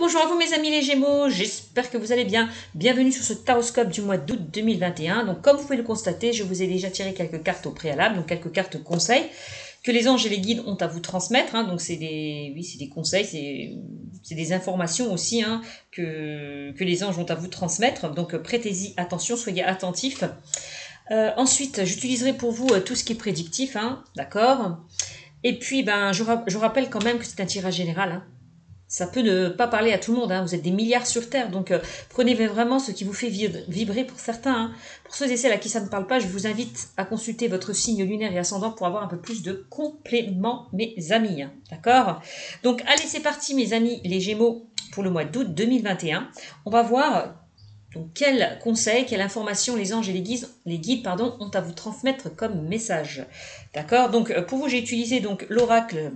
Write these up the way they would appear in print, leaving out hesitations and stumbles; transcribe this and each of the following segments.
bonjour à vous mes amis les Gémeaux, j'espère que vous allez bien. Bienvenue sur ce taroscope du mois d'août 2021. Donc comme vous pouvez le constater, je vous ai déjà tiré quelques cartes au préalable, donc quelques cartes conseils que les anges et les guides ont à vous transmettre. Donc c'est des conseils, c'est des informations aussi que les anges ont à vous transmettre. Donc prêtez-y attention, soyez attentifs. Ensuite, j'utiliserai pour vous tout ce qui est prédictif, d'accord. Et puis je rappelle quand même que c'est un tirage général. Ça peut ne pas parler à tout le monde, vous êtes des milliards sur Terre, donc prenez vraiment ce qui vous fait vibrer pour certains. Pour ceux et celles à qui ça ne parle pas, je vous invite à consulter votre signe lunaire et ascendant pour avoir un peu plus de compléments, mes amis. D'accord? Donc allez, c'est parti mes amis les Gémeaux pour le mois d'août 2021. On va voir donc quels conseils, quelle information les anges et les guides ont à vous transmettre comme message. D'accord? Donc pour vous, j'ai utilisé donc l'oracle.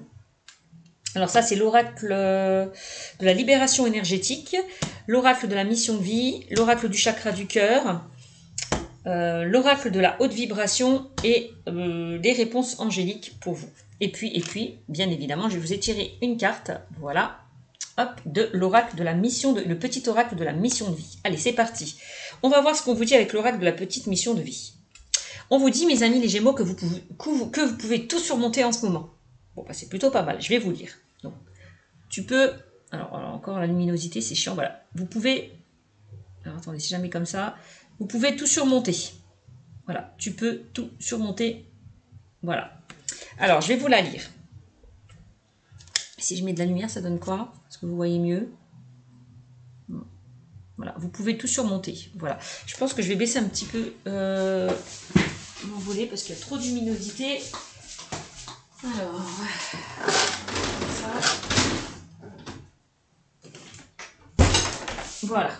Alors ça, c'est l'oracle de la libération énergétique, l'oracle de la mission de vie, l'oracle du chakra du cœur, l'oracle de la haute vibration et des réponses angéliques pour vous. Et puis, bien évidemment, je vous ai tiré une carte, voilà, hop, de l'oracle de la mission, le petit oracle de la mission de vie. Allez, c'est parti. On va voir ce qu'on vous dit avec l'oracle de la petite mission de vie. On vous dit, mes amis les Gémeaux, que vous pouvez tout surmonter en ce moment. Bon, c'est plutôt pas mal, je vais vous lire. Donc, tu peux... Alors, encore la luminosité, c'est chiant, voilà. Vous pouvez... Alors, attendez, si jamais comme ça... Vous pouvez tout surmonter. Voilà, tu peux tout surmonter. Voilà. Alors, je vais vous la lire. Si je mets de la lumière, ça donne quoi? Est-ce que vous voyez mieux? Voilà, vous pouvez tout surmonter. Voilà. Je pense que je vais baisser un petit peu mon volet parce qu'il y a trop de luminosité. Alors... Voilà,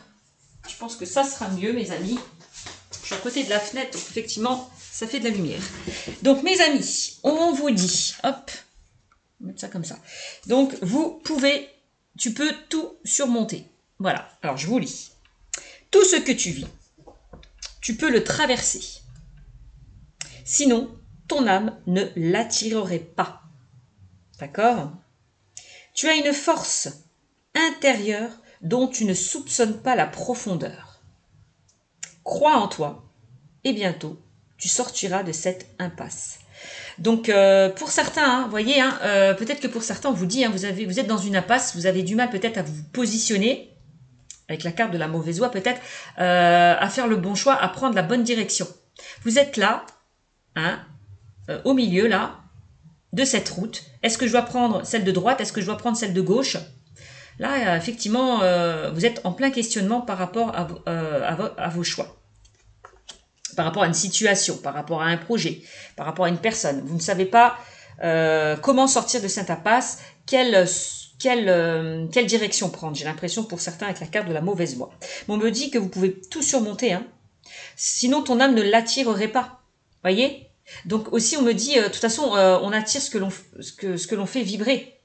je pense que ça sera mieux mes amis. Je suis à côté de la fenêtre, donc effectivement, ça fait de la lumière. Donc mes amis, on vous dit, hop, on va mettre ça comme ça. Donc tu peux tout surmonter. Voilà, alors je vous lis. Tout ce que tu vis, tu peux le traverser. Sinon, ton âme ne l'attirerait pas. D'accord? Tu as une force intérieure dont tu ne soupçonnes pas la profondeur. Crois en toi et bientôt tu sortiras de cette impasse. Donc pour certains, vous voyez, peut-être que pour certains on vous dit, vous êtes dans une impasse, vous avez du mal peut-être à vous positionner, avec la carte de la mauvaise voie peut-être, à faire le bon choix, à prendre la bonne direction. Vous êtes là, au milieu là, de cette route. Est-ce que je dois prendre celle de droite? Est-ce que je dois prendre celle de gauche? Là, effectivement, vous êtes en plein questionnement par rapport à vos choix. Par rapport à une situation, par rapport à un projet, par rapport à une personne. Vous ne savez pas comment sortir de cette impasse, quelle direction prendre. J'ai l'impression pour certains avec la carte de la mauvaise voie. Mais on me dit que vous pouvez tout surmonter. Sinon, ton âme ne l'attirerait pas. Voyez? Donc aussi, on me dit, de toute façon, on attire ce que l'on fait vibrer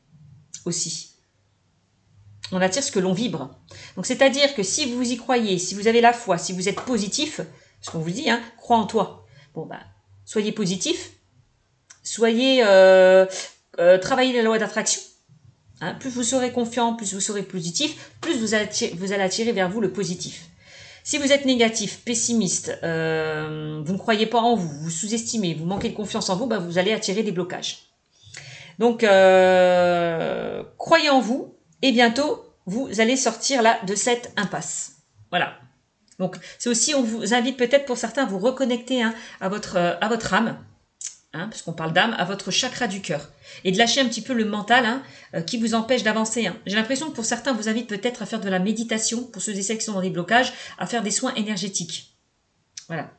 aussi. On attire ce que l'on vibre. Donc c'est-à-dire que si vous y croyez, si vous avez la foi, si vous êtes positif, ce qu'on vous dit, crois en toi. Bon, soyez positif, soyez, travaillez la loi d'attraction. Plus vous serez confiant, plus vous serez positif, plus vous allez attirer vers vous le positif. Si vous êtes négatif, pessimiste, vous ne croyez pas en vous, vous sous-estimez, vous manquez de confiance en vous, vous allez attirer des blocages. Donc, croyez en vous et bientôt, vous allez sortir là de cette impasse. Voilà. Donc, c'est aussi, on vous invite peut-être pour certains à vous reconnecter à votre âme, parce qu'on parle d'âme, à votre chakra du cœur. Et de lâcher un petit peu le mental qui vous empêche d'avancer. J'ai l'impression que pour certains, vous invite peut-être à faire de la méditation, pour ceux et celles qui sont dans des blocages, à faire des soins énergétiques. Voilà.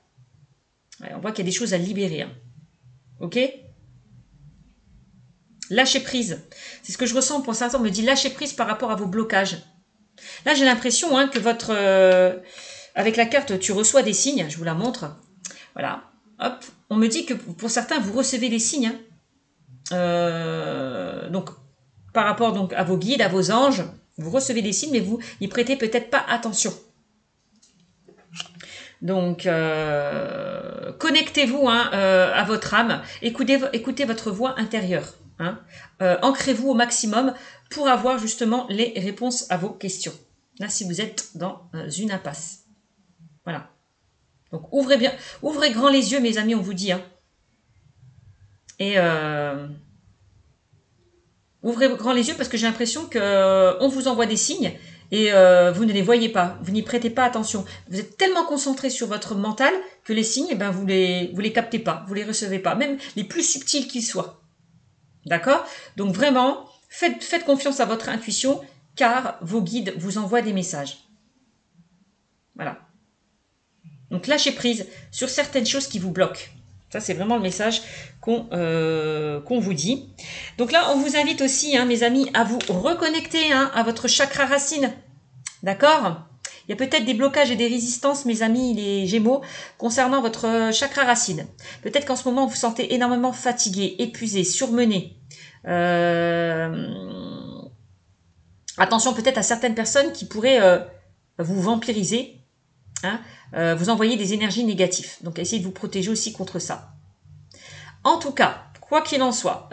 Ouais, on voit qu'il y a des choses à libérer. Ok ? Lâcher prise. C'est ce que je ressens pour certains. On me dit lâcher prise par rapport à vos blocages. Là, j'ai l'impression que votre... avec la carte, tu reçois des signes. Je vous la montre. Voilà. Hop. On me dit que pour certains, vous recevez des signes. Donc, par rapport donc, à vos guides, à vos anges, vous recevez des signes, mais vous n'y prêtez peut-être pas attention. Donc, connectez-vous à votre âme. Écoutez votre voix intérieure. Hein. Ancrez-vous au maximum pour avoir justement les réponses à vos questions. Là, si vous êtes dans une impasse. Voilà. Donc, ouvrez bien, ouvrez grand les yeux, mes amis, on vous dit. Hein. Et ouvrez grand les yeux parce que j'ai l'impression qu'on vous envoie des signes et vous ne les voyez pas. Vous n'y prêtez pas attention. Vous êtes tellement concentré sur votre mental que les signes, eh ben, vous les captez pas, vous les recevez pas, même les plus subtils qu'ils soient. D'accord? Donc vraiment, faites confiance à votre intuition car vos guides vous envoient des messages. Voilà. Donc lâchez prise sur certaines choses qui vous bloquent. Ça, c'est vraiment le message qu'on vous dit. Donc là, on vous invite aussi, hein, mes amis, à vous reconnecter à votre chakra racine. D'accord? Il y a peut-être des blocages et des résistances, mes amis, les Gémeaux, concernant votre chakra racine. Peut-être qu'en ce moment, vous vous sentez énormément fatigué, épuisé, surmené. Attention peut-être à certaines personnes qui pourraient vous vampiriser, hein, vous envoyer des énergies négatives. Donc essayez de vous protéger aussi contre ça. En tout cas, quoi qu'il en soit,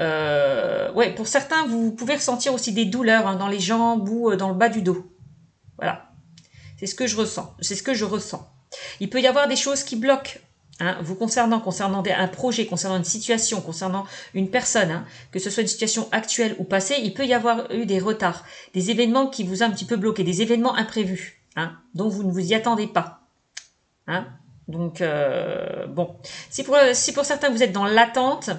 ouais, pour certains, vous pouvez ressentir aussi des douleurs, hein, dans les jambes ou dans le bas du dos. Voilà, c'est ce que je ressens. C'est ce que je ressens. Il peut y avoir des choses qui bloquent, hein, vous concernant un projet, concernant une situation, concernant une personne, hein, que ce soit une situation actuelle ou passée, il peut y avoir eu des retards, des événements qui vous ont un petit peu bloqué, des événements imprévus, hein, dont vous ne vous y attendez pas. Hein. Donc, bon, si pour certains vous êtes dans l'attente,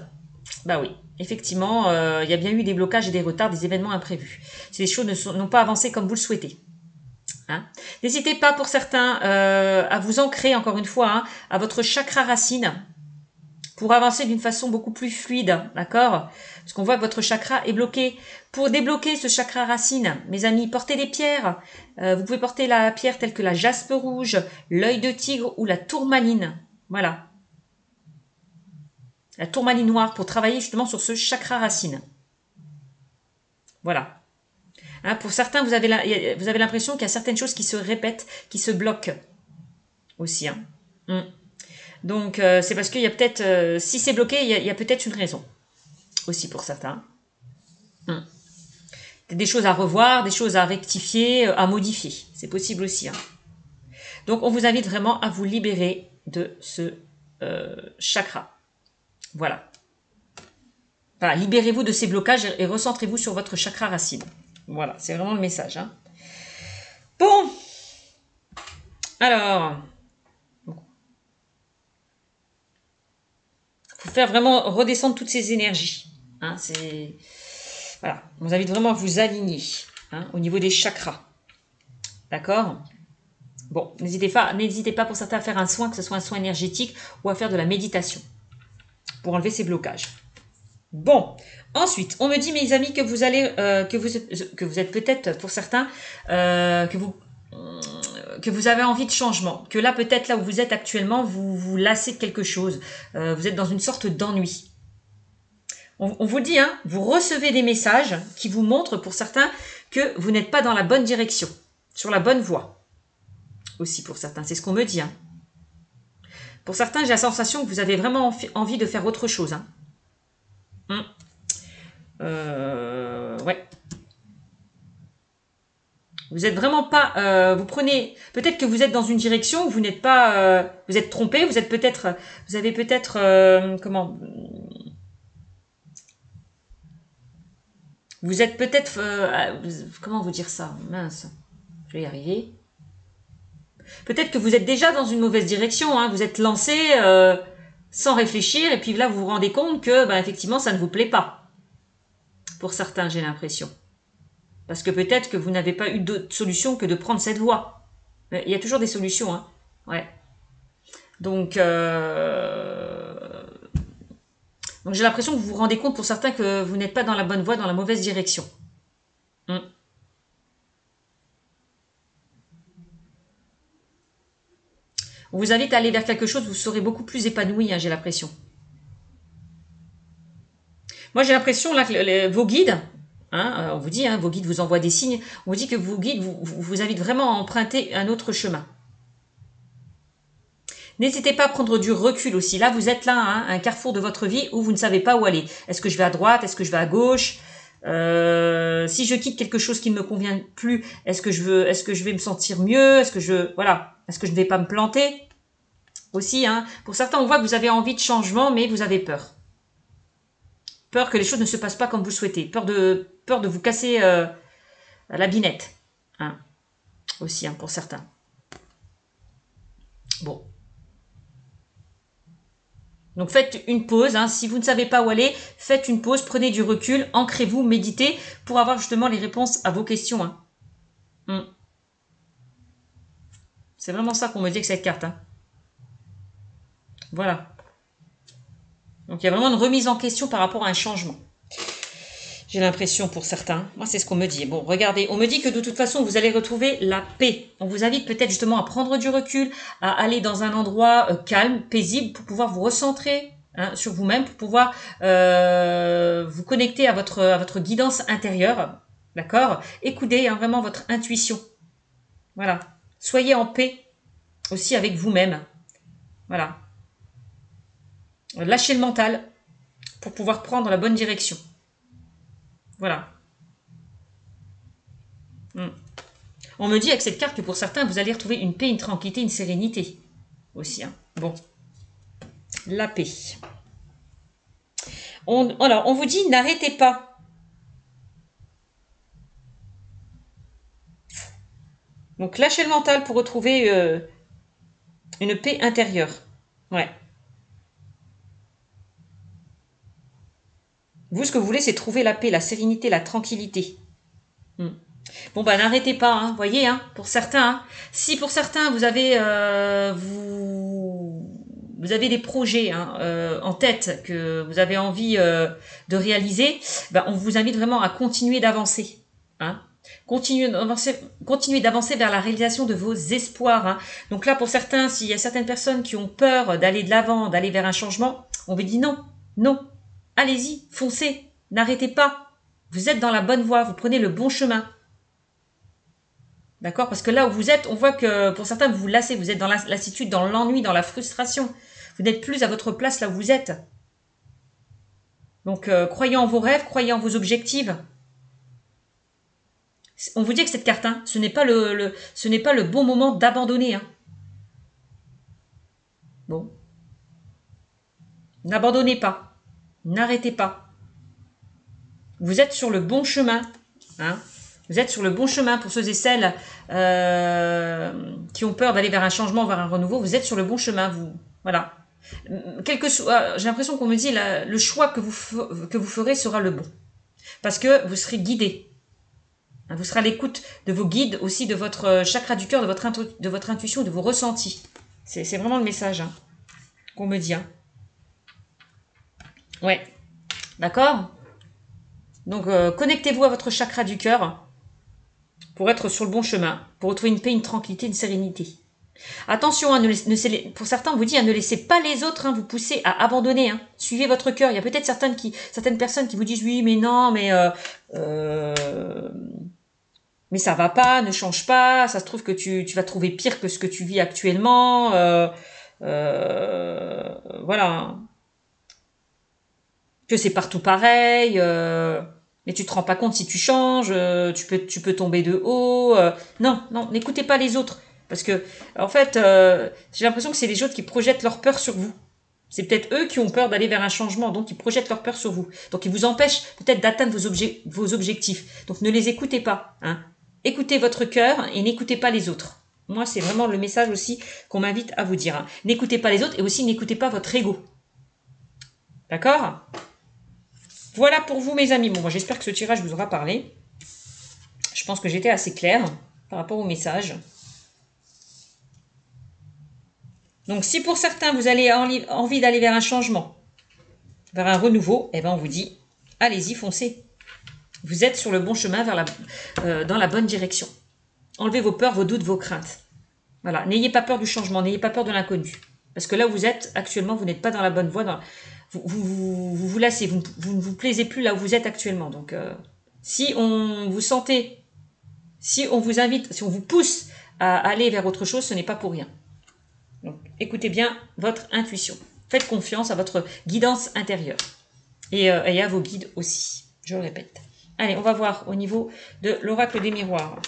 bah oui, effectivement, il y a bien eu des blocages et des retards, des événements imprévus. Si les choses n'ont pas avancé comme vous le souhaitez. Hein. N'hésitez pas pour certains à vous ancrer, encore une fois, hein, à votre chakra racine pour avancer d'une façon beaucoup plus fluide, d'accord? Parce qu'on voit que votre chakra est bloqué. Pour débloquer ce chakra racine, mes amis, portez des pierres. Vous pouvez porter la pierre telle que la jaspe rouge, l'œil de tigre ou la tourmaline. Voilà. La tourmaline noire pour travailler justement sur ce chakra racine. Voilà. Hein, pour certains, vous avez l'impression qu'il y a certaines choses qui se répètent, qui se bloquent aussi. Hein. Donc, c'est parce qu'il y a peut-être, si c'est bloqué, il y a peut-être une raison aussi pour certains. Des choses à revoir, des choses à rectifier, à modifier. C'est possible aussi. Hein. Donc, on vous invite vraiment à vous libérer de ce chakra. Voilà. Enfin, libérez-vous de ces blocages et recentrez-vous sur votre chakra racine. Voilà, c'est vraiment le message. Hein. Bon. Alors, faut faire vraiment redescendre toutes ces énergies. Hein, voilà, on vous invite vraiment à vous aligner, hein, au niveau des chakras. D'accord? Bon, n'hésitez pas pour certains à faire un soin, que ce soit un soin énergétique ou à faire de la méditation pour enlever ces blocages. Bon, ensuite, on me dit, mes amis, que vous allez, que vous êtes peut-être pour certains, que vous avez envie de changement, que là peut-être là où vous êtes actuellement, vous vous lassez de quelque chose, vous êtes dans une sorte d'ennui. On vous dit, hein, vous recevez des messages qui vous montrent pour certains que vous n'êtes pas dans la bonne direction, sur la bonne voie. Aussi pour certains, c'est ce qu'on me dit. Hein. Pour certains, j'ai la sensation que vous avez vraiment envie de faire autre chose. Hein. Ouais. Vous êtes vraiment pas, vous prenez, peut-être que vous êtes dans une direction où vous n'êtes pas, vous êtes trompé, vous avez peut-être, comment, vous êtes peut-être, comment vous dire ça, mince, je vais y arriver. Peut-être que vous êtes déjà dans une mauvaise direction, hein, vous êtes lancé sans réfléchir et puis là vous vous rendez compte que, ben, effectivement, ça ne vous plaît pas. Pour certains, j'ai l'impression. Parce que peut-être que vous n'avez pas eu d'autre solution que de prendre cette voie. Mais il y a toujours des solutions, hein. Ouais. Donc j'ai l'impression que vous vous rendez compte pour certains que vous n'êtes pas dans la bonne voie, dans la mauvaise direction. On vous invite à aller vers quelque chose, vous serez beaucoup plus épanoui, hein, j'ai l'impression. Moi, j'ai l'impression là que vos guides, hein, on vous dit, hein, vos guides vous envoient des signes, on vous dit que vos guides vous invitent vraiment à emprunter un autre chemin. N'hésitez pas à prendre du recul aussi. Là, vous êtes là, hein, à un carrefour de votre vie où vous ne savez pas où aller. Est-ce que je vais à droite? Est-ce que je vais à gauche? Si je quitte quelque chose qui ne me convient plus, est-ce que je vais me sentir mieux? Est-ce que est-ce que je ne vais pas me planter? Aussi, hein. Pour certains, on voit que vous avez envie de changement, mais vous avez peur. Peur que les choses ne se passent pas comme vous le souhaitez. Peur de vous casser la binette. Hein. Aussi, hein, pour certains. Bon. Donc faites une pause, hein. Si vous ne savez pas où aller, faites une pause, prenez du recul, ancrez-vous, méditez pour avoir justement les réponses à vos questions. Hein. C'est vraiment ça qu'on me dit avec cette carte. Hein. Voilà. Donc il y a vraiment une remise en question par rapport à un changement. J'ai l'impression pour certains. Moi, c'est ce qu'on me dit. Bon, regardez, on me dit que de toute façon, vous allez retrouver la paix. On vous invite peut-être justement à prendre du recul, à aller dans un endroit calme, paisible, pour pouvoir vous recentrer hein, sur vous-même, pour pouvoir vous connecter à votre guidance intérieure. D'accord? Écoutez hein, vraiment votre intuition. Voilà. Soyez en paix aussi avec vous-même. Voilà. Lâchez le mental pour pouvoir prendre la bonne direction. Voilà. On me dit avec cette carte que pour certains, vous allez retrouver une paix, une tranquillité, une sérénité. Aussi. Hein. Bon. La paix. Alors, on vous dit, n'arrêtez pas. Donc, lâchez le mental pour retrouver une paix intérieure. Ouais. Vous, ce que vous voulez, c'est trouver la paix, la sérénité, la tranquillité. Bon, bah, n'arrêtez pas, hein, voyez, hein, pour certains. Hein. Si pour certains, vous avez des projets hein, en tête que vous avez envie de réaliser, bah, on vous invite vraiment à continuer d'avancer. Hein. Continuez d'avancer vers la réalisation de vos espoirs. Hein. Donc là, pour certains, s'il y a certaines personnes qui ont peur d'aller de l'avant, d'aller vers un changement, on vous dit non, non, allez-y, foncez, n'arrêtez pas. Vous êtes dans la bonne voie, vous prenez le bon chemin. D'accord? Parce que là où vous êtes, on voit que pour certains, vous vous lassez, vous êtes dans la lassitude, dans l'ennui, dans la frustration. Vous n'êtes plus à votre place là où vous êtes. Donc, croyez en vos rêves, croyez en vos objectifs. On vous dit que cette carte, hein, ce n'est pas le bon moment d'abandonner. Hein. Bon. N'abandonnez pas. N'arrêtez pas. Vous êtes sur le bon chemin. Hein. Vous êtes sur le bon chemin pour ceux et celles qui ont peur d'aller vers un changement, vers un renouveau. Vous êtes sur le bon chemin. Voilà. J'ai l'impression qu'on me dit le choix que vous ferez sera le bon. Parce que vous serez guidé. Vous serez à l'écoute de vos guides, aussi de votre chakra du cœur, de votre intuition, de vos ressentis. C'est vraiment le message hein, qu'on me dit. Hein. Ouais. D'accord? Donc, connectez-vous à votre chakra du cœur pour être sur le bon chemin, pour retrouver une paix, une tranquillité, une sérénité. Attention, hein, pour certains, on vous dit, hein, ne laissez pas les autres hein, vous pousser à abandonner. Hein. Suivez votre cœur. Il y a peut-être certaines personnes qui vous disent, oui, mais non, mais ça va pas, ne change pas. Ça se trouve que tu vas trouver pire que ce que tu vis actuellement. Voilà. Que c'est partout pareil. Mais tu te rends pas compte si tu changes, tu peux tomber de haut. Non, n'écoutez pas les autres. Parce que, en fait, j'ai l'impression que c'est les autres qui projettent leur peur sur vous. C'est peut-être eux qui ont peur d'aller vers un changement, donc ils projettent leur peur sur vous. Donc ils vous empêchent peut-être d'atteindre vos objectifs. Donc ne les écoutez pas. Hein. Écoutez votre cœur et n'écoutez pas les autres. Moi, c'est vraiment le message aussi qu'on m'invite à vous dire. Hein. N'écoutez pas les autres et aussi n'écoutez pas votre ego. D'accord ? Voilà pour vous, mes amis. Bon, moi, j'espère que ce tirage vous aura parlé. Je pense que j'étais assez claire par rapport au message. Donc, si pour certains, vous avez envie d'aller vers un changement, vers un renouveau, eh ben, on vous dit, allez-y, foncez. Vous êtes sur le bon chemin dans la bonne direction. Enlevez vos peurs, vos doutes, vos craintes. Voilà. N'ayez pas peur du changement, n'ayez pas peur de l'inconnu. Parce que là où vous êtes, actuellement, vous n'êtes pas dans la bonne voie. Vous lassez, vous ne vous plaisez plus là où vous êtes actuellement. Donc, si on vous sentez, si on vous invite, si on vous pousse à aller vers autre chose, ce n'est pas pour rien. Donc, écoutez bien votre intuition. Faites confiance à votre guidance intérieure. Et à vos guides aussi, je le répète. Allez, on va voir au niveau de l'oracle des miroirs.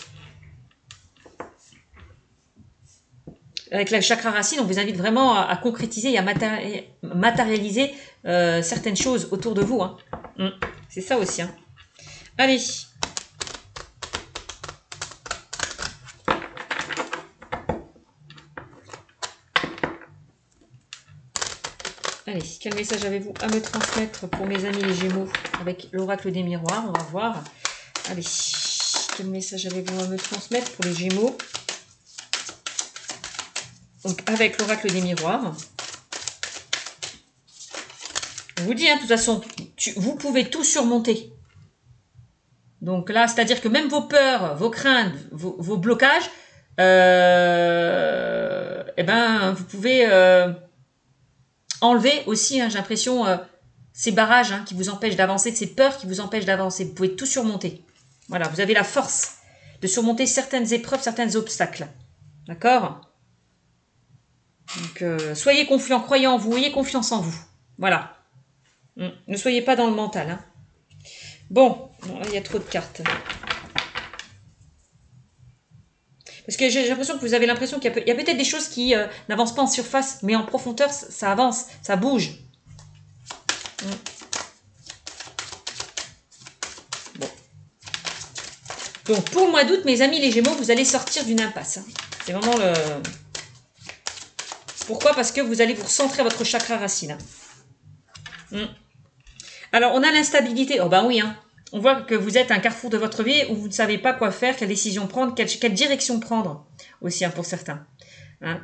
Avec la chakra racine, on vous invite vraiment à concrétiser et à matérialiser certaines choses autour de vous. Hein. C'est ça aussi. Hein. Allez. Allez, quel message avez-vous à me transmettre pour mes amis les Gémeaux avec l'oracle des miroirs? On va voir. Allez, quel message avez-vous à me transmettre pour les Gémeaux? Donc, avec l'oracle des miroirs. On vous dit, hein, de toute façon, vous pouvez tout surmonter. Donc là, c'est-à-dire que même vos peurs, vos craintes, vos blocages, eh ben, vous pouvez enlever aussi, hein, j'ai l'impression, ces barrages qui vous empêchent d'avancer, ces peurs qui vous empêchent d'avancer. Vous pouvez tout surmonter. Voilà, vous avez la force de surmonter certaines épreuves, certains obstacles. D'accord? Donc, soyez confiants, croyez en vous, ayez confiance en vous. Voilà. Ne soyez pas dans le mental. Hein. Bon, il y a trop de cartes. Parce que j'ai l'impression que vous avez l'impression qu'il y a peut-être des choses qui n'avancent pas en surface, mais en profondeur, ça avance, ça bouge. Bon. Donc, pour le mois d'août, mes amis les Gémeaux, vous allez sortir d'une impasse. Hein. C'est vraiment le... Pourquoi? Parce que vous allez vous recentrer à votre chakra racine. Alors, on a l'instabilité. Oh ben oui, hein. On voit que vous êtes à un carrefour de votre vie où vous ne savez pas quoi faire, quelle décision prendre, quelle direction prendre aussi, hein, pour certains. Hein.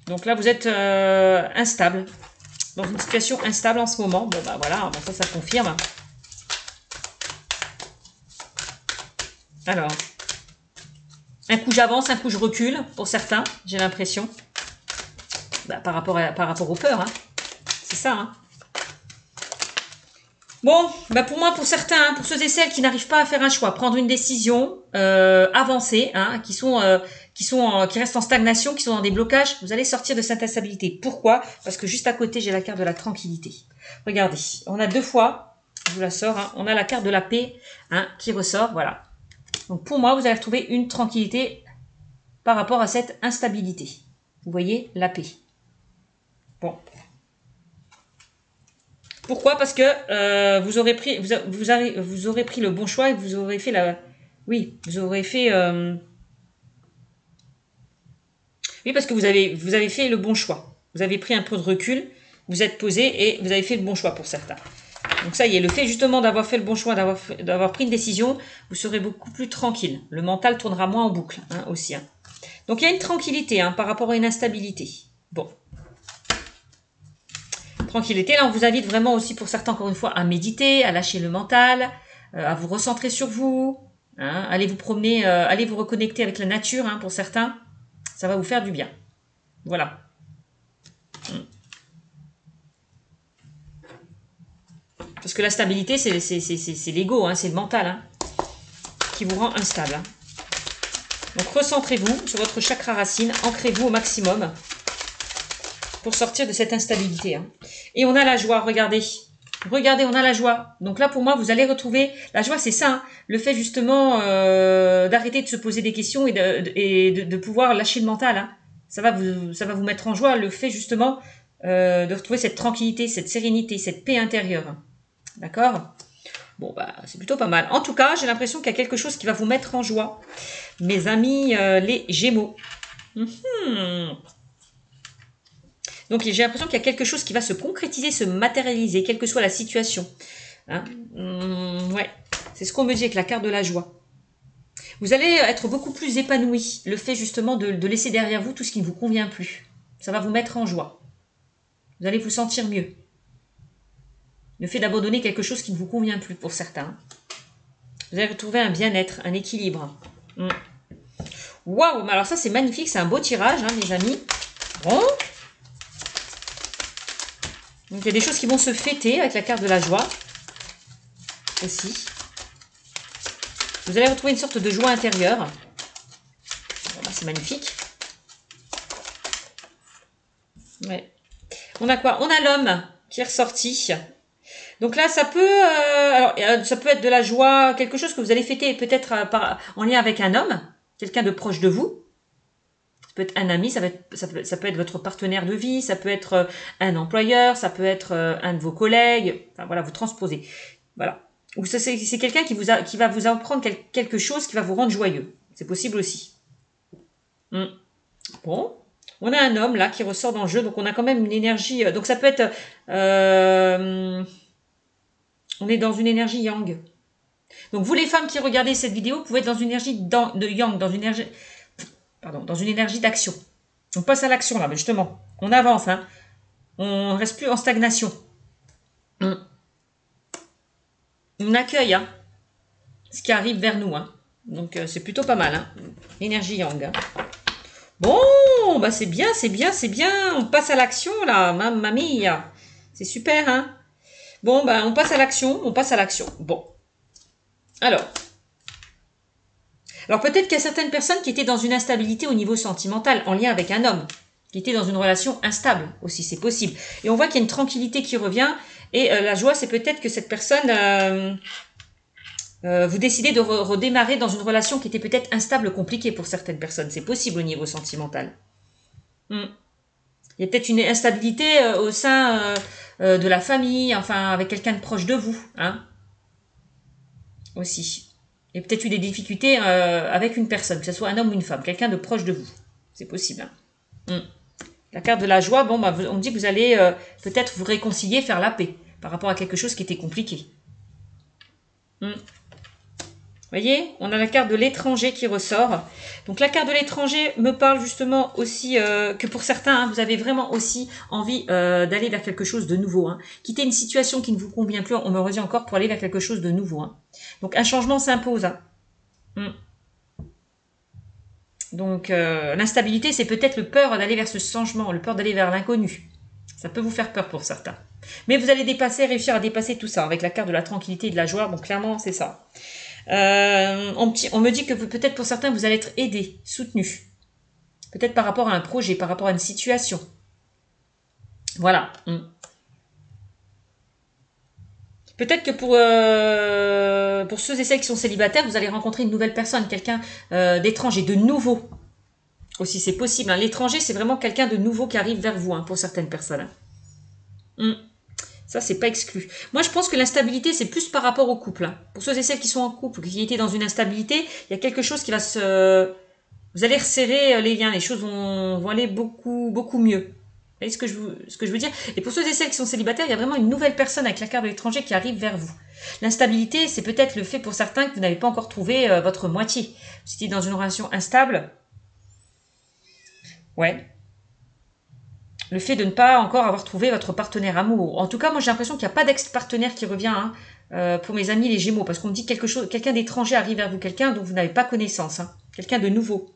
Donc là, vous êtes instable, dans une situation instable en ce moment. Bon, ben voilà, ça confirme. Alors, un coup j'avance, un coup je recule, pour certains, j'ai l'impression. Ben, par rapport aux peurs, hein. C'est ça, hein. Bon, bah pour moi, pour certains, pour ceux et celles qui n'arrivent pas à faire un choix, prendre une décision, avancer, hein, qui restent en stagnation, qui sont dans des blocages, vous allez sortir de cette instabilité. Pourquoi? Parce que juste à côté, j'ai la carte de la tranquillité. Regardez, on a deux fois, je vous la sors, hein, on a la carte de la paix, hein, qui ressort, voilà. Donc pour moi, vous allez retrouver une tranquillité par rapport à cette instabilité. Vous voyez, la paix. Bon. Pourquoi? Parce que vous aurez pris le bon choix et vous aurez fait la... Oui, vous aurez fait... Oui, parce que vous avez fait le bon choix. Vous avez pris un peu de recul, vous êtes posé et vous avez fait le bon choix pour certains. Donc ça y est, le fait justement d'avoir fait le bon choix, d'avoir pris une décision, vous serez beaucoup plus tranquille. Le mental tournera moins en boucle, hein, aussi. Hein. Donc il y a une tranquillité, hein, par rapport à une instabilité. Bon. Tranquillité, là on vous invite vraiment aussi pour certains encore une fois à méditer, à lâcher le mental, à vous recentrer sur vous, hein, allez vous promener, allez vous reconnecter avec la nature, hein, pour certains, ça va vous faire du bien. Voilà. Parce que la stabilité c'est l'ego, hein, c'est le mental, hein, qui vous rend instable. Hein. Donc recentrez-vous sur votre chakra racine, ancrez-vous au maximum pour sortir de cette instabilité. Hein. Et on a la joie, regardez. Regardez, on a la joie. Donc là, pour moi, vous allez retrouver... La joie, c'est ça. Hein, le fait, justement, d'arrêter de se poser des questions et de pouvoir lâcher le mental. Hein. Ça va vous mettre en joie. Le fait, justement, de retrouver cette tranquillité, cette sérénité, cette paix intérieure. D'accord? Bon, bah, c'est plutôt pas mal. En tout cas, j'ai l'impression qu'il y a quelque chose qui va vous mettre en joie. Mes amis, les Gémeaux. Donc, j'ai l'impression qu'il y a quelque chose qui va se concrétiser, se matérialiser, quelle que soit la situation. Hein, ouais, c'est ce qu'on me dit avec la carte de la joie. Vous allez être beaucoup plus épanoui. Le fait justement de laisser derrière vous tout ce qui ne vous convient plus. Ça va vous mettre en joie. Vous allez vous sentir mieux. Le fait d'abandonner quelque chose qui ne vous convient plus pour certains. Vous allez retrouver un bien-être, un équilibre. Waouh, alors ça c'est magnifique, c'est un beau tirage, hein, mes amis. Bon. Donc il y a des choses qui vont se fêter avec la carte de la joie. Aussi. Vous allez retrouver une sorte de joie intérieure. Bon, bah, c'est magnifique. Ouais. On a quoi? On a l'homme qui est ressorti. Donc là, ça peut, ça peut être de la joie, quelque chose que vous allez fêter peut-être en lien avec un homme, quelqu'un de proche de vous. Ça peut être un ami, ça peut être votre partenaire de vie, ça peut être un employeur, ça peut être un de vos collègues. Enfin voilà, vous transposez. Voilà. Ou ça, c'est quelqu'un qui va vous apprendre quelque chose qui va vous rendre joyeux. C'est possible aussi. Bon. On a un homme là qui ressort dans le jeu, donc on a quand même une énergie. Donc ça peut être... on est dans une énergie yang. Donc vous les femmes qui regardez cette vidéo, vous pouvez être dans une énergie de yang, dans une énergie d'action. On passe à l'action là, mais justement, on avance, hein. On ne reste plus en stagnation. On accueille hein, ce qui arrive vers nous. Hein. Donc c'est plutôt pas mal. Hein. Énergie yang. Hein. Bon, bah c'est bien, c'est bien, c'est bien. On passe à l'action là, mamma mia. C'est super, hein. Bon, bah on passe à l'action, Bon. Alors peut-être qu'il y a certaines personnes qui étaient dans une instabilité au niveau sentimental, en lien avec un homme, qui était dans une relation instable aussi, c'est possible. Et on voit qu'il y a une tranquillité qui revient, et la joie, c'est peut-être que cette personne, vous décidez de redémarrer dans une relation qui était peut-être instable, compliquée pour certaines personnes. C'est possible au niveau sentimental. Il y a peut-être une instabilité au sein de la famille, enfin avec quelqu'un de proche de vous, hein, aussi. Et peut-être eu des difficultés avec une personne, que ce soit un homme ou une femme, quelqu'un de proche de vous. C'est possible. Hein. La carte de la joie, bon, bah, on me dit que vous allez peut-être vous réconcilier, faire la paix par rapport à quelque chose qui était compliqué. Vous voyez, on a la carte de l'étranger qui ressort. Donc la carte de l'étranger me parle justement aussi que pour certains, hein, vous avez vraiment aussi envie d'aller vers quelque chose de nouveau. Hein. Quitter une situation qui ne vous convient plus, on me redit encore, pour aller vers quelque chose de nouveau. Hein. Donc un changement s'impose. Hein. Donc l'instabilité, c'est peut-être le peur d'aller vers ce changement, le peur d'aller vers l'inconnu. Ça peut vous faire peur pour certains. Mais vous allez réussir à dépasser tout ça avec la carte de la tranquillité et de la joie. Donc clairement, c'est ça. On me dit que peut-être pour certains, vous allez être aidé, soutenu. Peut-être par rapport à un projet, par rapport à une situation. Voilà. Peut-être que pour ceux et celles qui sont célibataires, vous allez rencontrer une nouvelle personne, quelqu'un d'étranger, de nouveau. Aussi, c'est possible. Hein. L'étranger, c'est vraiment quelqu'un de nouveau qui arrive vers vous, hein, pour certaines personnes. Ça, c'est pas exclu. Moi, je pense que l'instabilité, c'est plus par rapport au couple. Hein. Pour ceux et celles qui sont en couple, qui étaient dans une instabilité, il y a quelque chose qui va se... Vous allez resserrer les liens, les choses vont aller beaucoup, beaucoup mieux. Vous voyez ce que je veux dire? Et pour ceux et celles qui sont célibataires, il y a vraiment une nouvelle personne avec la carte de l'étranger qui arrive vers vous. L'instabilité, c'est peut-être le fait pour certains que vous n'avez pas encore trouvé votre moitié. Vous étiez dans une relation instable. Ouais. Le fait de ne pas encore avoir trouvé votre partenaire amour. En tout cas, moi j'ai l'impression qu'il n'y a pas d'ex-partenaire qui revient hein, pour mes amis les Gémeaux, parce qu'on me dit quelqu'un d'étranger arrive vers vous, quelqu'un dont vous n'avez pas connaissance, hein, quelqu'un de nouveau.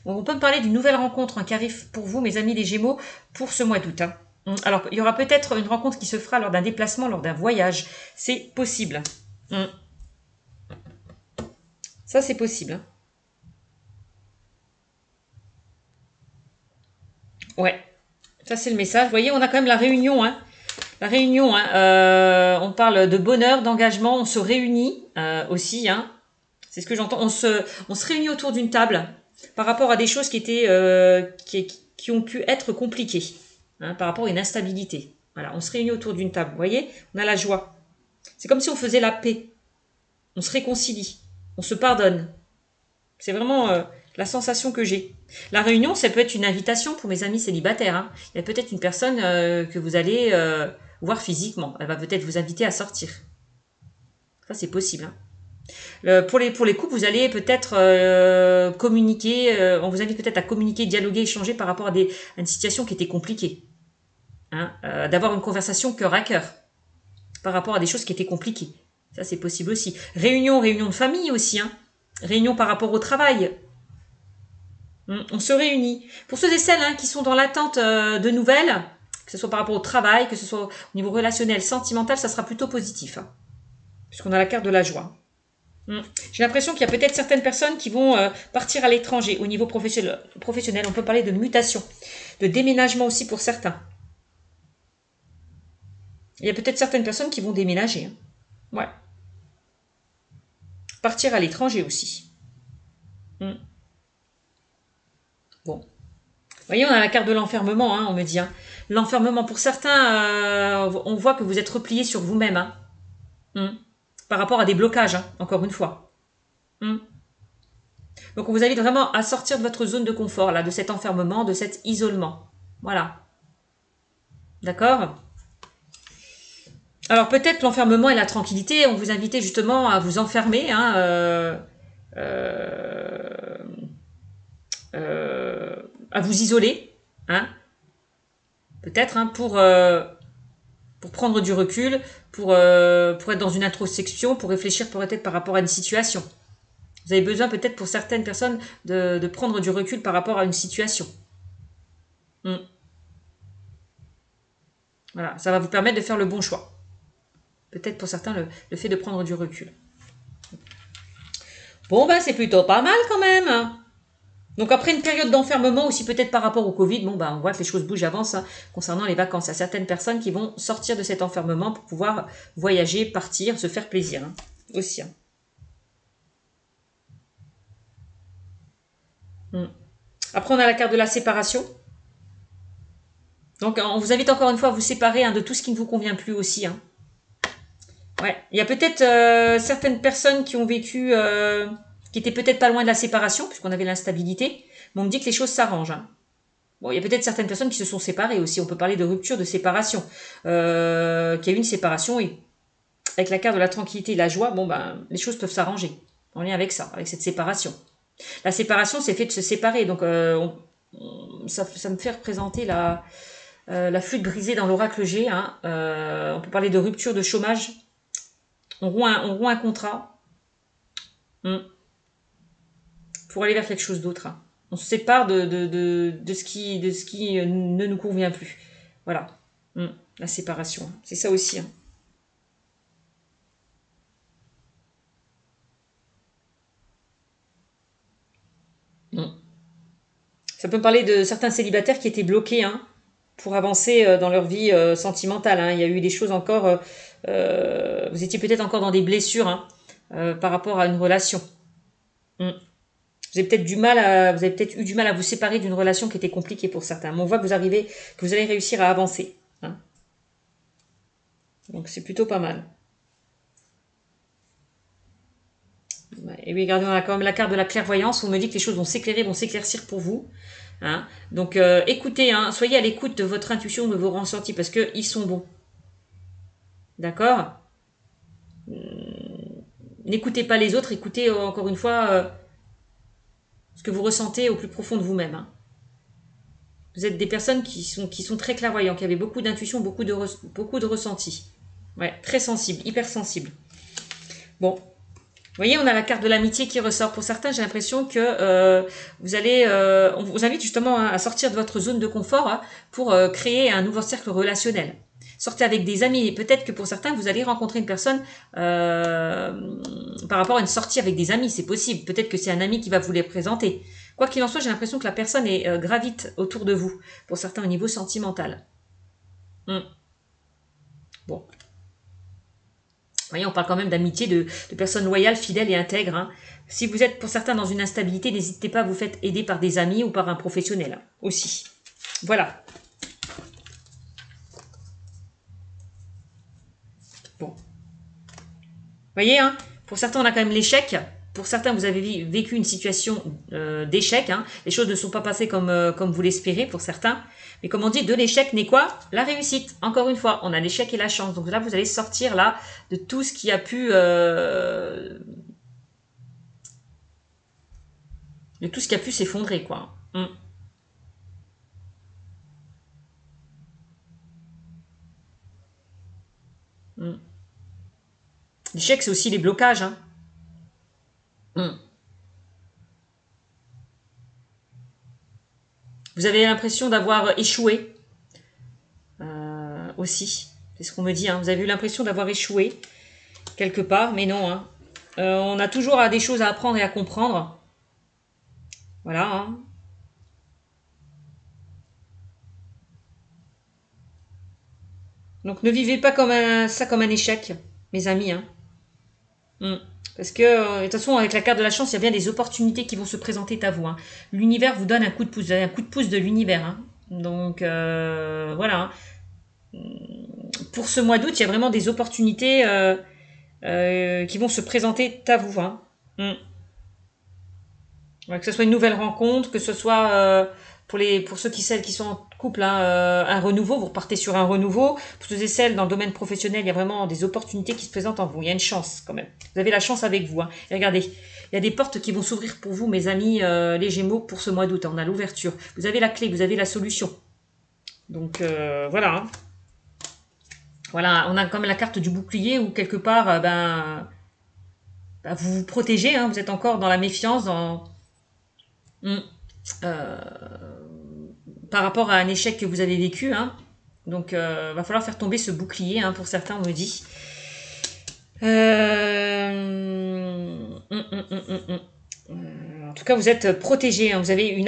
Donc, on peut me parler d'une nouvelle rencontre hein, qui arrive pour vous, mes amis les Gémeaux, pour ce mois d'août. Hein. Alors, il y aura peut-être une rencontre qui se fera lors d'un déplacement, lors d'un voyage. C'est possible. Ça, c'est possible. Hein. Ouais. Ça, c'est le message. Vous voyez, on a quand même la réunion. Hein. La réunion, hein, on parle de bonheur, d'engagement. On se réunit aussi. Hein. C'est ce que j'entends. On se réunit autour d'une table par rapport à des choses qui étaient qui ont pu être compliquées. Hein, par rapport à une instabilité. Voilà, on se réunit autour d'une table. Vous voyez, on a la joie. C'est comme si on faisait la paix. On se réconcilie. On se pardonne. C'est vraiment... la sensation que j'ai. La réunion, ça peut être une invitation pour mes amis célibataires. Hein. Il y a peut-être une personne que vous allez voir physiquement. Elle va peut-être vous inviter à sortir. Ça, c'est possible. Hein. Pour les couples, vous allez peut-être communiquer. On vous invite peut-être à communiquer, dialoguer, échanger par rapport à une situation qui était compliquée. Hein. D'avoir une conversation cœur à cœur par rapport à des choses qui étaient compliquées. Ça, c'est possible aussi. Réunion de famille aussi. Hein. Réunion par rapport au travail. On se réunit. Pour ceux et celles hein, qui sont dans l'attente de nouvelles, que ce soit par rapport au travail, que ce soit au niveau relationnel, sentimental, ça sera plutôt positif. Hein, puisqu'on a la carte de la joie. J'ai l'impression qu'il y a peut-être certaines personnes qui vont partir à l'étranger. Au niveau professionnel, on peut parler de mutation, de déménagement aussi pour certains. Il y a peut-être certaines personnes qui vont déménager. Hein. Ouais. Partir à l'étranger aussi. Hmm. Bon. Vous voyez, on a la carte de l'enfermement, hein, on me dit. Hein. L'enfermement, pour certains, on voit que vous êtes replié sur vous-même. Hein. Hmm. Par rapport à des blocages, hein, encore une fois. Hmm. Donc on vous invite vraiment à sortir de votre zone de confort, là, de cet enfermement, de cet isolement. Voilà. D'accord? Alors peut-être l'enfermement et la tranquillité, on vous invitait justement à vous enfermer, hein, euh, à vous isoler, hein, peut-être, hein, pour prendre du recul, pour être dans une introspection, pour réfléchir peut-être par rapport à une situation. Vous avez besoin peut-être pour certaines personnes de prendre du recul par rapport à une situation. Hmm. Voilà, ça va vous permettre de faire le bon choix. Peut-être pour certains le fait de prendre du recul. Bon, ben c'est plutôt pas mal quand même. Donc après une période d'enfermement aussi peut-être par rapport au Covid, bon ben on voit que les choses bougent, avancent hein, concernant les vacances. Il y a certaines personnes qui vont sortir de cet enfermement pour pouvoir voyager, partir, se faire plaisir hein, aussi. Hein. Hmm. Après on a la carte de la séparation. Donc on vous invite encore une fois à vous séparer hein, de tout ce qui ne vous convient plus aussi. Hein. Ouais, il y a peut-être certaines personnes qui ont vécu, qui étaient peut-être pas loin de la séparation, puisqu'on avait l'instabilité, mais on me dit que les choses s'arrangent. Hein. Bon, il y a peut-être certaines personnes qui se sont séparées aussi. On peut parler de rupture, de séparation. Qu'il y a eu une séparation et avec la carte de la tranquillité et la joie, bon ben, les choses peuvent s'arranger en lien avec ça, avec cette séparation. La séparation, c'est fait de se séparer. Donc, ça me fait représenter la flûte brisée dans l'oracle G. Hein. On peut parler de rupture, de chômage. On rompt un contrat pour aller vers quelque chose d'autre. Hein. On se sépare de ce qui ne nous convient plus. Voilà. La séparation. C'est ça aussi. Hein. Ça peut parler de certains célibataires qui étaient bloqués hein, pour avancer dans leur vie sentimentale. Hein. Il y a eu des choses encore. Vous étiez peut-être encore dans des blessures hein, par rapport à une relation. Mm. Vous avez peut-être eu du mal à vous séparer d'une relation qui était compliquée pour certains. Mais on voit que que vous allez réussir à avancer. Hein. Donc c'est plutôt pas mal. Et oui, regardez, on a quand même la carte de la clairvoyance. On me dit que les choses vont s'éclairer, vont s'éclaircir pour vous. Hein. Donc écoutez, hein, soyez à l'écoute de votre intuition, de vos ressentis, parce qu'ils sont bons. D'accord. N'écoutez pas les autres, écoutez encore une fois ce que vous ressentez au plus profond de vous-même. Hein. Vous êtes des personnes qui sont très clairvoyantes, qui avaient beaucoup d'intuition, beaucoup de ressentis. Ouais, très sensibles, hyper sensibles. Bon, vous voyez, on a la carte de l'amitié qui ressort. Pour certains, j'ai l'impression que on vous invite justement à sortir de votre zone de confort hein, pour créer un nouveau cercle relationnel. Sortez avec des amis. Et peut-être que pour certains, vous allez rencontrer une personne par rapport à une sortie avec des amis. C'est possible. Peut-être que c'est un ami qui va vous les présenter. Quoi qu'il en soit, j'ai l'impression que la personne est gravite autour de vous. Pour certains, au niveau sentimental. Bon. Vous voyez, on parle quand même d'amitié, de personnes loyales, fidèles et intègres. Hein. Si vous êtes pour certains dans une instabilité, n'hésitez pas à vous faire aider par des amis ou par un professionnel hein, aussi. Voilà. Bon. Vous voyez, hein, pour certains, on a quand même l'échec. Pour certains, vous avez vécu une situation d'échec. Hein. Les choses ne sont pas passées comme vous l'espérez pour certains. Mais comme on dit, de l'échec naît quoi? La réussite. Encore une fois, on a l'échec et la chance. Donc là, vous allez sortir là de tout ce qui a pu... de tout ce qui a pu s'effondrer, quoi. L'échec, c'est aussi les blocages. Hein. Vous avez l'impression d'avoir échoué aussi. C'est ce qu'on me dit. Hein. Vous avez eu l'impression d'avoir échoué quelque part, mais non. Hein. On a toujours des choses à apprendre et à comprendre. Voilà. Hein. Donc ne vivez pas comme ça comme un échec, mes amis. Hein. Parce que, de toute façon, avec la carte de la chance, il y a bien des opportunités qui vont se présenter à vous. Hein. L'univers vous donne un coup de pouce, vous avez un coup de pouce de l'univers. Hein. Donc, voilà. Pour ce mois d'août, il y a vraiment des opportunités qui vont se présenter à vous. Hein. Ouais, que ce soit une nouvelle rencontre, que ce soit pour celles qui sont en couple, hein, un renouveau, vous repartez sur un renouveau. Pour ceux et celles dans le domaine professionnel, il y a vraiment des opportunités qui se présentent en vous. Il y a une chance quand même. Vous avez la chance avec vous. Hein. Et regardez, il y a des portes qui vont s'ouvrir pour vous, mes amis les Gémeaux, pour ce mois d'août. Hein. On a l'ouverture. Vous avez la clé, vous avez la solution. Donc voilà. Hein. Voilà, on a quand même la carte du bouclier où quelque part, vous vous protégez. Hein. Vous êtes encore dans la méfiance, dans... par rapport à un échec que vous avez vécu. Hein. Donc, va falloir faire tomber ce bouclier, hein, pour certains, on me dit. En tout cas, vous êtes protégés. Hein. Vous avez une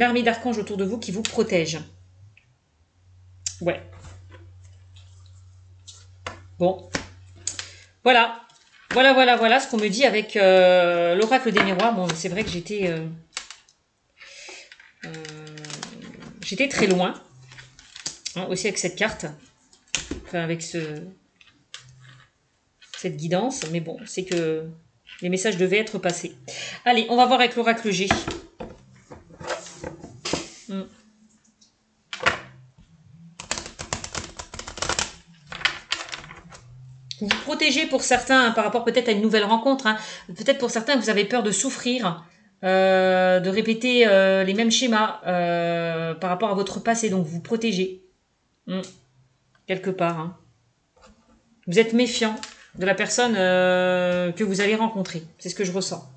armée d'archanges autour de vous qui vous protège. Ouais. Bon. Voilà. Voilà ce qu'on me dit avec l'oracle des miroirs. Bon, c'est vrai que j'étais très loin, hein, aussi avec cette carte, enfin avec cette guidance, mais bon, c'est que les messages devaient être passés. Allez, on va voir avec l'oracle G. Vous vous protégez pour certains, hein, par rapport peut-être à une nouvelle rencontre. Hein. Peut-être pour certains, vous avez peur de souffrir, de répéter les mêmes schémas par rapport à votre passé. Donc, vous vous protégez. Quelque part. Hein. Vous êtes méfiant de la personne que vous allez rencontrer. C'est ce que je ressens.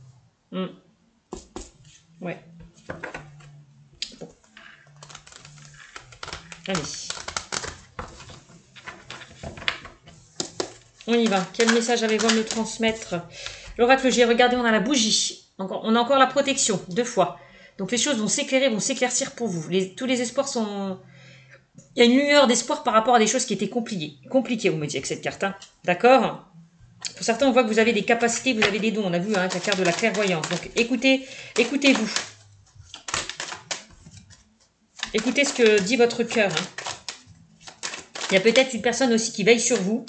Ouais. Bon. Allez. On y va. Quel message avez-vous à me transmettre? L'oracle G, regardez, on a la bougie. On a encore la protection, 2 fois. Donc les choses vont s'éclairer, vont s'éclaircir pour vous. Tous les espoirs sont... Il y a une lueur d'espoir par rapport à des choses qui étaient compliquées, vous me dites, avec cette carte. Hein. D'accord? Pour certains, on voit que vous avez des capacités, vous avez des dons. On a vu hein, avec la carte de la clairvoyance. Donc écoutez-vous. Écoutez ce que dit votre cœur. Hein. Il y a peut-être une personne aussi qui veille sur vous.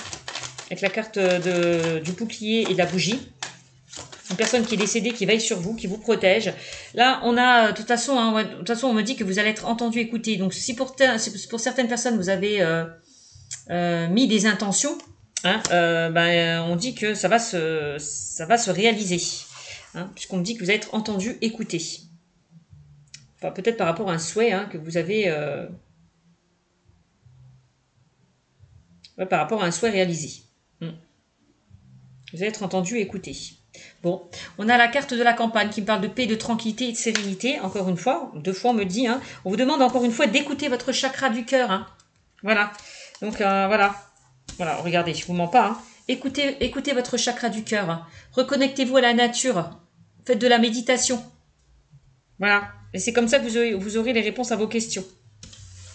Avec la carte du bouclier et de la bougie. Une personne qui est décédée, qui veille sur vous, qui vous protège. Là, on a, de toute façon, on me dit que vous allez être entendu, écouté. Donc, si pour certaines personnes, vous avez mis des intentions, hein, on dit que ça va se réaliser. Hein, puisqu'on me dit que vous allez être entendu, écouté. Enfin, peut-être par rapport à un souhait hein, que vous avez... par rapport à un souhait réalisé. Vous allez être entendu et écouté. Bon, on a la carte de la campagne qui me parle de paix, de tranquillité et de sérénité. Encore une fois, 2 fois on me dit. Hein, on vous demande encore une fois d'écouter votre chakra du cœur. Hein. Voilà. Donc voilà. Voilà, regardez, je ne vous mens pas. Hein. Écoutez votre chakra du cœur. Hein. Reconnectez-vous à la nature. Faites de la méditation. Voilà. Et c'est comme ça que vous aurez les réponses à vos questions. De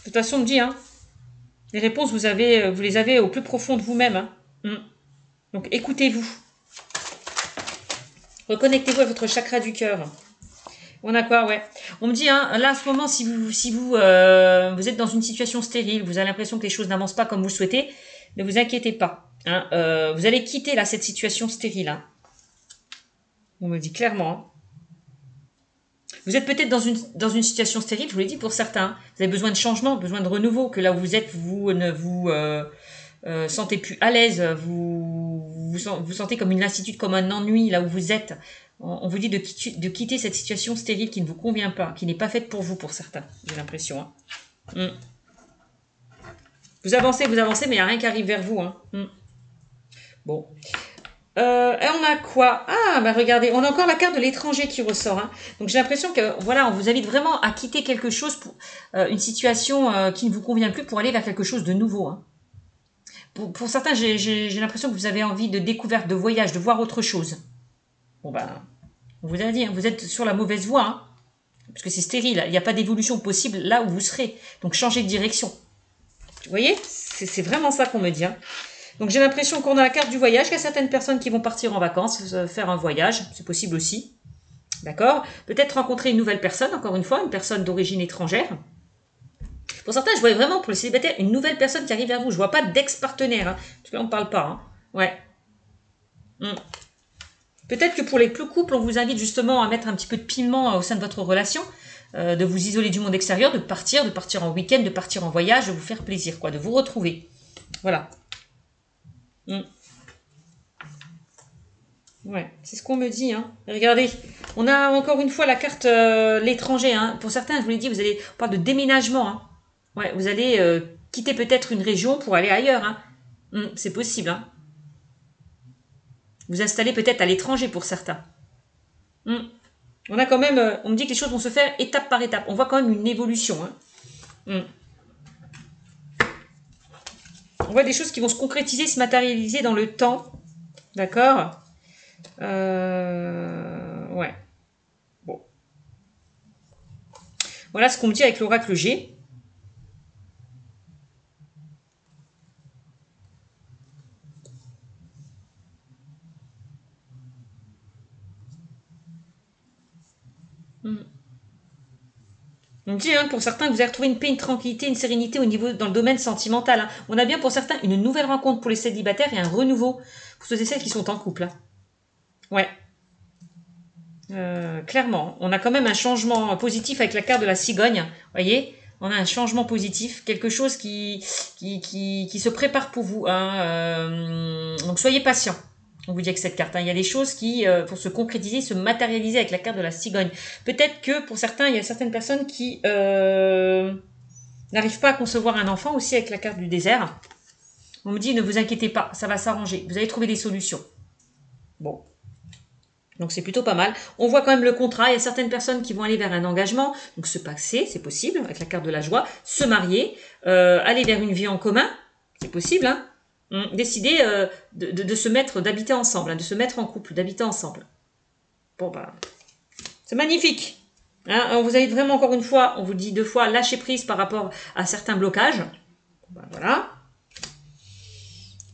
toute façon, on me dit, hein, les réponses, vous les avez au plus profond de vous-même. Hein. Donc, écoutez-vous. Reconnectez-vous à votre chakra du cœur. On a quoi? Ouais. On me dit, hein, là, à ce moment, si vous êtes dans une situation stérile, vous avez l'impression que les choses n'avancent pas comme vous le souhaitez, ne vous inquiétez pas. Hein, vous allez quitter, là, cette situation stérile. Hein. On me le dit clairement. Hein. Vous êtes peut-être dans une situation stérile, je vous l'ai dit pour certains. Vous avez besoin de changement, besoin de renouveau, que là où vous êtes, vous ne vous... sentez plus à l'aise, vous sentez comme une lassitude, comme un ennui là où vous êtes. On vous dit de quitter cette situation stérile qui ne vous convient pas, qui n'est pas faite pour vous pour certains, j'ai l'impression. Hein. Vous avancez, mais il n'y a rien qui arrive vers vous. Hein. Bon. Et on a quoi? Ah, bah regardez, on a encore la carte de l'étranger qui ressort. Hein. Donc j'ai l'impression que voilà, on vous invite vraiment à quitter quelque chose, pour une situation qui ne vous convient plus pour aller vers quelque chose de nouveau. Hein. Pour certains, j'ai l'impression que vous avez envie de découverte, de voyage, de voir autre chose. Bon ben, on vous a dit, hein, vous êtes sur la mauvaise voie, hein, parce que c'est stérile, il n'y a pas d'évolution possible là où vous serez. Donc changez de direction. Vous voyez? C'est vraiment ça qu'on me dit. Hein. Donc j'ai l'impression qu'on a la carte du voyage, qu'il y a certaines personnes qui vont partir en vacances, faire un voyage, c'est possible aussi. D'accord? Peut-être rencontrer une nouvelle personne, encore une fois, une personne d'origine étrangère. Pour certains, je vois vraiment pour les célibataires une nouvelle personne qui arrive vers vous. Je vois pas d'ex-partenaire, hein, parce que là on ne parle pas. Hein. Ouais. Peut-être que pour les plus couples, on vous invite justement à mettre un petit peu de piment au sein de votre relation, de vous isoler du monde extérieur, de partir en week-end, de partir en voyage, de vous faire plaisir, quoi, de vous retrouver. Voilà. Ouais, c'est ce qu'on me dit. Hein. Regardez, on a encore une fois la carte l'étranger. Hein. Pour certains, je vous l'ai dit, on parle de déménagement. Hein. Ouais, vous allez quitter peut-être une région pour aller ailleurs. Hein. C'est possible. Hein. Vous installez peut-être à l'étranger pour certains. On a quand même, on me dit que les choses vont se faire étape par étape. On voit quand même une évolution. Hein. On voit des choses qui vont se concrétiser, se matérialiser dans le temps. D'accord ? Ouais. Bon. Voilà ce qu'on me dit avec l'oracle G. On me dit, hein, pour certains, que vous avez retrouvé une paix, une tranquillité, une sérénité au niveau dans le domaine sentimental. Hein. On a bien pour certains une nouvelle rencontre pour les célibataires et un renouveau pour ceux et celles qui sont en couple. Hein. Ouais. Clairement, on a quand même un changement positif avec la carte de la cigogne. Vous voyez, on a un changement positif, quelque chose qui se prépare pour vous. Hein. Donc soyez patients. On vous dit avec cette carte, hein. Il y a des choses qui, pour se concrétiser, se matérialiser avec la carte de la cigogne. Peut-être que pour certains, il y a certaines personnes qui n'arrivent pas à concevoir un enfant aussi avec la carte du désert. On me dit, ne vous inquiétez pas, ça va s'arranger. Vous allez trouver des solutions. Bon. Donc c'est plutôt pas mal. On voit quand même le contrat. Il y a certaines personnes qui vont aller vers un engagement. Donc se passer, c'est possible, avec la carte de la joie. Se marier, aller vers une vie en commun, c'est possible, hein. Décider de se mettre, d'habiter ensemble, hein, de se mettre en couple, d'habiter ensemble. Bon, bah, c'est magnifique. Hein, on vous invite vraiment encore une fois, on vous dit 2 fois, lâcher prise par rapport à certains blocages. Bah, voilà.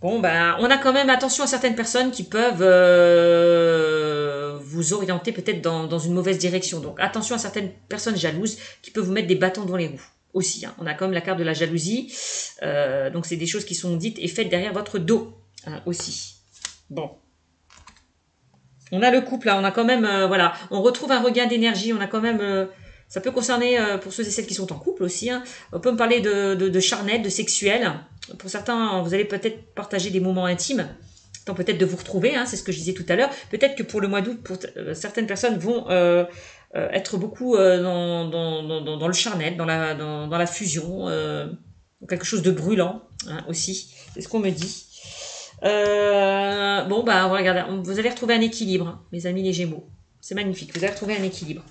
Bon, ben, on a quand même attention à certaines personnes qui peuvent vous orienter peut-être dans une mauvaise direction. Donc, attention à certaines personnes jalouses qui peuvent vous mettre des bâtons dans les roues. Aussi, hein. On a quand même la carte de la jalousie. Donc, c'est des choses qui sont dites et faites derrière votre dos. Hein, aussi. Bon. On a le couple, là. On a quand même, voilà. On retrouve un regain d'énergie. On a quand même... ça peut concerner, pour ceux et celles qui sont en couple aussi, hein. On peut me parler de charnel, de sexuel. Pour certains, vous allez peut-être partager des moments intimes, tant peut-être de vous retrouver, hein, c'est ce que je disais tout à l'heure. Peut-être que pour le mois d'août, certaines personnes vont être beaucoup dans le charnel, dans la fusion, quelque chose de brûlant, hein, aussi. C'est ce qu'on me dit. Bon, bah, regardez, vous allez retrouver un équilibre, hein, mes amis les Gémeaux. C'est magnifique, vous allez retrouver un équilibre.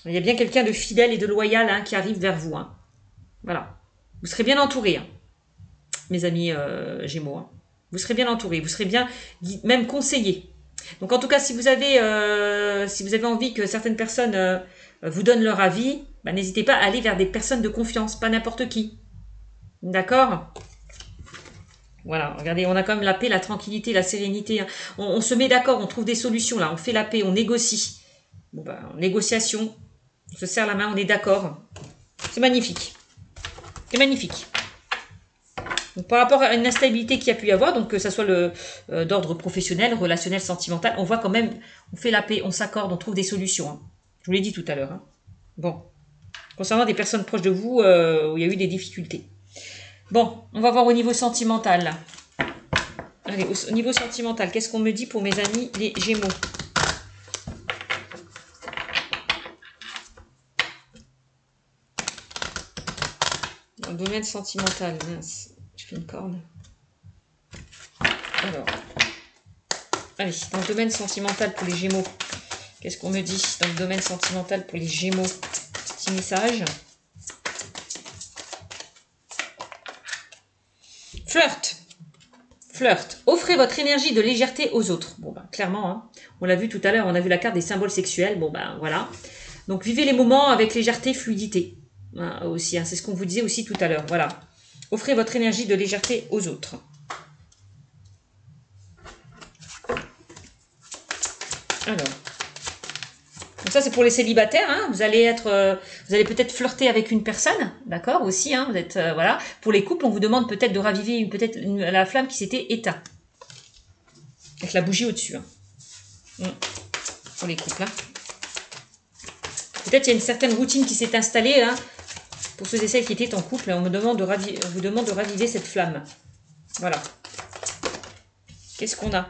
Il y a bien quelqu'un de fidèle et de loyal, hein, qui arrive vers vous. Hein. Voilà. Vous serez bien entourés, hein, mes amis Gémeaux. Hein. Vous serez bien entourés, vous serez bien même conseillés. Donc en tout cas, si vous avez envie que certaines personnes vous donnent leur avis, bah, n'hésitez pas à aller vers des personnes de confiance, pas n'importe qui. D'accord ? Voilà, regardez, on a quand même la paix, la tranquillité, la sérénité. Hein. On se met d'accord, on trouve des solutions là, on fait la paix, on négocie. Bon, bah, négociation, on se serre la main, on est d'accord. C'est magnifique. C'est magnifique. Donc, par rapport à une instabilité qu'il y a pu y avoir, donc que ça soit d'ordre professionnel, relationnel, sentimental, on voit quand même, on fait la paix, on s'accorde, on trouve des solutions. Hein. Je vous l'ai dit tout à l'heure. Hein. Bon. Concernant des personnes proches de vous où il y a eu des difficultés. Bon, on va voir au niveau sentimental. Là. Allez, au niveau sentimental, qu'est-ce qu'on me dit pour mes amis les Gémeaux ? Dans le domaine sentimental, mince, je fais une corne. Alors, allez, dans le domaine sentimental pour les Gémeaux, qu'est-ce qu'on me dit dans le domaine sentimental pour les Gémeaux ? Petit message. Flirt. Flirt. Offrez votre énergie de légèreté aux autres. Bon, ben, clairement, hein, on l'a vu tout à l'heure, on a vu la carte des symboles sexuels. Bon, ben, voilà. Donc, vivez les moments avec légèreté, fluidité. Hein, aussi, hein, c'est ce qu'on vous disait aussi tout à l'heure. Voilà. Offrez votre énergie de légèreté aux autres. Alors, donc ça c'est pour les célibataires. Hein. Vous allez peut-être flirter avec une personne, d'accord aussi. Hein. Vous êtes voilà. Pour les couples, on vous demande peut-être de raviver la flamme qui s'était éteinte avec la bougie au-dessus. Hein. Pour les couples. Hein. Peut-être il y a une certaine routine qui s'est installée là. Pour ceux et celles qui étaient en couple, on vous demande de raviver cette flamme. Voilà. Qu'est-ce qu'on a?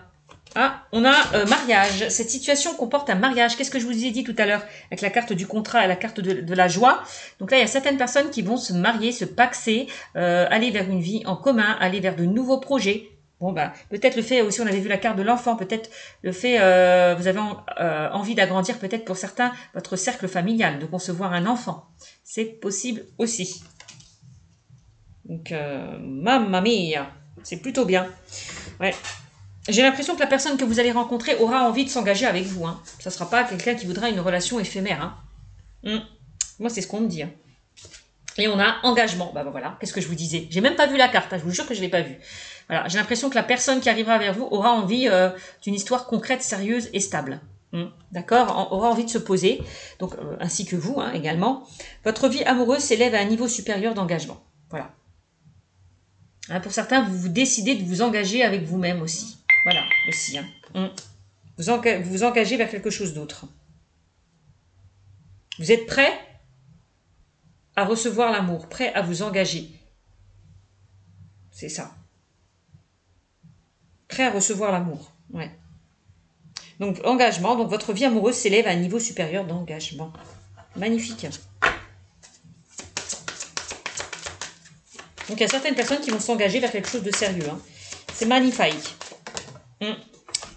Ah, on a mariage. Cette situation comporte un mariage. Qu'est-ce que je vous ai dit tout à l'heure avec la carte du contrat et la carte de la joie? Donc là, il y a certaines personnes qui vont se marier, se paxer, aller vers une vie en commun, aller vers de nouveaux projets. Bon, bah, peut-être le fait aussi, on avait vu la carte de l'enfant, peut-être le fait, vous avez envie d'agrandir peut-être pour certains votre cercle familial, de concevoir un enfant. C'est possible aussi. Donc, mamma mia, c'est plutôt bien. Ouais. J'ai l'impression que la personne que vous allez rencontrer aura envie de s'engager avec vous. Hein. Ça ne sera pas quelqu'un qui voudra une relation éphémère. Hein. Moi, c'est ce qu'on me dit. Hein. Et on a engagement. Bah voilà, qu'est-ce que je vous disais? J'ai même pas vu la carte, hein. Je vous jure que je ne l'ai pas vue. Voilà, j'ai l'impression que la personne qui arrivera vers vous aura envie d'une histoire concrète, sérieuse et stable. D'accord? Aura envie de se poser, donc ainsi que vous hein, également. Votre vie amoureuse s'élève à un niveau supérieur d'engagement. Voilà. Hein, pour certains, vous décidez de vous engager avec vous-même aussi. Voilà, aussi. Hein. Vous vous engagez vers quelque chose d'autre. Vous êtes prêt à recevoir l'amour, prêt à vous engager. C'est ça. Prêt à recevoir l'amour. Ouais. Donc, engagement. Donc, votre vie amoureuse s'élève à un niveau supérieur d'engagement. Magnifique. Donc, il y a certaines personnes qui vont s'engager vers quelque chose de sérieux. Hein. C'est magnifique.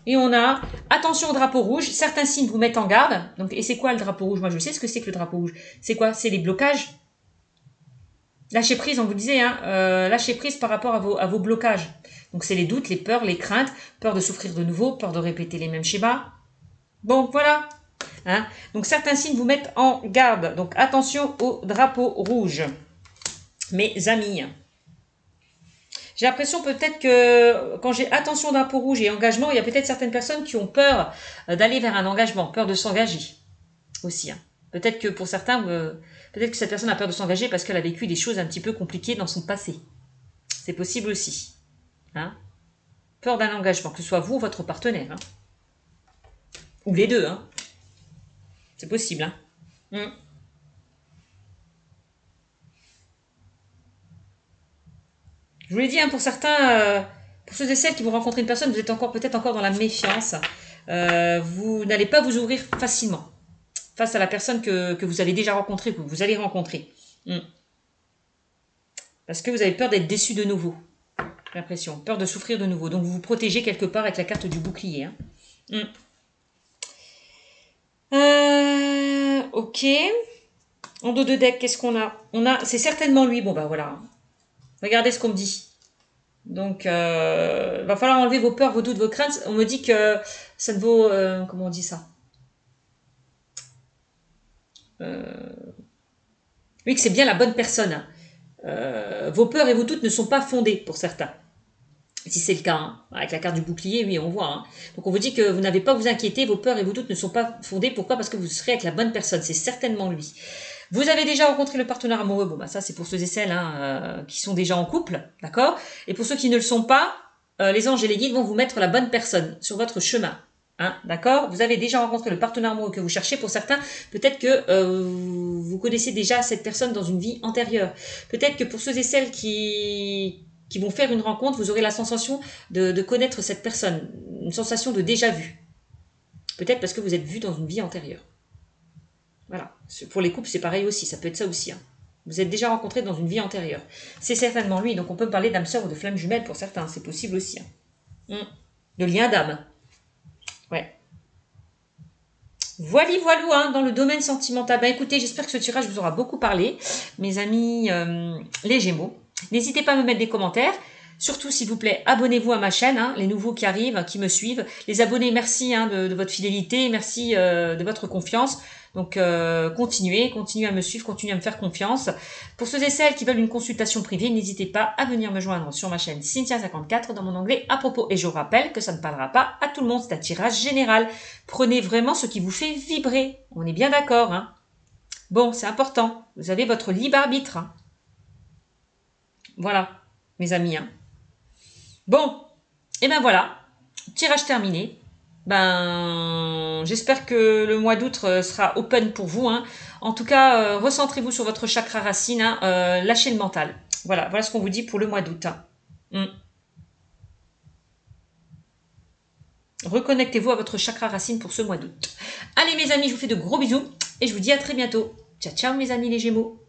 Et on a, attention au drapeau rouge. Certains signes vous mettent en garde. Donc, et c'est quoi le drapeau rouge? Moi, je sais ce que c'est que le drapeau rouge. C'est quoi? C'est les blocages. Lâcher prise, on vous disait, hein, lâcher prise par rapport à vos blocages. Donc, c'est les doutes, les peurs, les craintes, peur de souffrir de nouveau, peur de répéter les mêmes schémas. Bon, voilà. Hein. Donc, certains signes vous mettent en garde. Donc, attention au drapeau rouge. Mes amis. J'ai l'impression peut-être que quand j'ai attention au drapeau rouge et engagement, il y a peut-être certaines personnes qui ont peur d'aller vers un engagement, peur de s'engager aussi. Hein. Peut-être que pour certains, peut-être que cette personne a peur de s'engager parce qu'elle a vécu des choses un petit peu compliquées dans son passé. C'est possible aussi. Hein. Peur d'un engagement, que ce soit vous ou votre partenaire. Hein. Ou les deux. Hein. C'est possible. Hein. Je vous l'ai dit, hein, pour certains, pour ceux et celles qui vont rencontrer une personne, vous êtes peut-être encore dans la méfiance. Vous n'allez pas vous ouvrir facilement face à la personne que vous avez déjà rencontrée, que vous allez rencontrer. Parce que vous avez peur d'être déçu de nouveau. J'ai l'impression. Peur de souffrir de nouveau. Donc vous vous protégez quelque part avec la carte du bouclier. Hein. Ok. En dos de deck, qu'est-ce qu'on a? C'est certainement lui. Bon, bah voilà. Regardez ce qu'on me dit. Donc, va falloir enlever vos peurs, vos doutes, vos craintes. On me dit que ça ne vaut... comment on dit ça? Oui, que c'est bien la bonne personne. Vos peurs et vos doutes ne sont pas fondés pour certains. Si c'est le cas, hein. Avec la carte du bouclier, oui, on voit. Hein. Donc, on vous dit que vous n'avez pas à vous inquiéter, vos peurs et vos doutes ne sont pas fondés. Pourquoi? Parce que vous serez avec la bonne personne. C'est certainement lui. Vous avez déjà rencontré le partenaire amoureux. Bon, bah ça, c'est pour ceux et celles hein, qui sont déjà en couple, d'accord? Et pour ceux qui ne le sont pas, les anges et les guides vont vous mettre la bonne personne sur votre chemin. Hein, d'accord? Vous avez déjà rencontré le partenaire amoureux que vous cherchez. Pour certains, peut-être que vous connaissez déjà cette personne dans une vie antérieure. Peut-être que pour ceux et celles qui vont faire une rencontre, vous aurez la sensation de connaître cette personne. Une sensation de déjà-vu. Peut-être parce que vous êtes vu dans une vie antérieure. Voilà. Pour les couples, c'est pareil aussi. Ça peut être ça aussi. Hein. Vous êtes déjà rencontrés dans une vie antérieure. C'est certainement lui. Donc, on peut parler d'âme sœur ou de flamme jumelle pour certains. C'est possible aussi. Hein. De lien d'âme. Ouais. Voilou, hein, dans le domaine sentimental. Ben, écoutez, j'espère que ce tirage vous aura beaucoup parlé. Mes amis, les Gémeaux. N'hésitez pas à me mettre des commentaires. Surtout, s'il vous plaît, abonnez-vous à ma chaîne, hein, les nouveaux qui arrivent, qui me suivent. Les abonnés, merci hein, de votre fidélité, merci de votre confiance. Donc, continuez à me suivre, continuez à me faire confiance. Pour ceux et celles qui veulent une consultation privée, n'hésitez pas à venir me joindre sur ma chaîne Cynthia54 dans mon onglet à propos. Et je vous rappelle que ça ne parlera pas à tout le monde, c'est un tirage général. Prenez vraiment ce qui vous fait vibrer. On est bien d'accord, hein? Bon, c'est important. Vous avez votre libre arbitre. Hein. Voilà, mes amis. Hein. Bon, et ben voilà, tirage terminé. Ben, j'espère que le mois d'août sera open pour vous. Hein. En tout cas, recentrez-vous sur votre chakra racine. Hein. Lâchez le mental. Voilà, voilà ce qu'on vous dit pour le mois d'août. Hein. Reconnectez-vous à votre chakra racine pour ce mois d'août. Allez mes amis, je vous fais de gros bisous et je vous dis à très bientôt. Ciao, ciao mes amis les Gémeaux.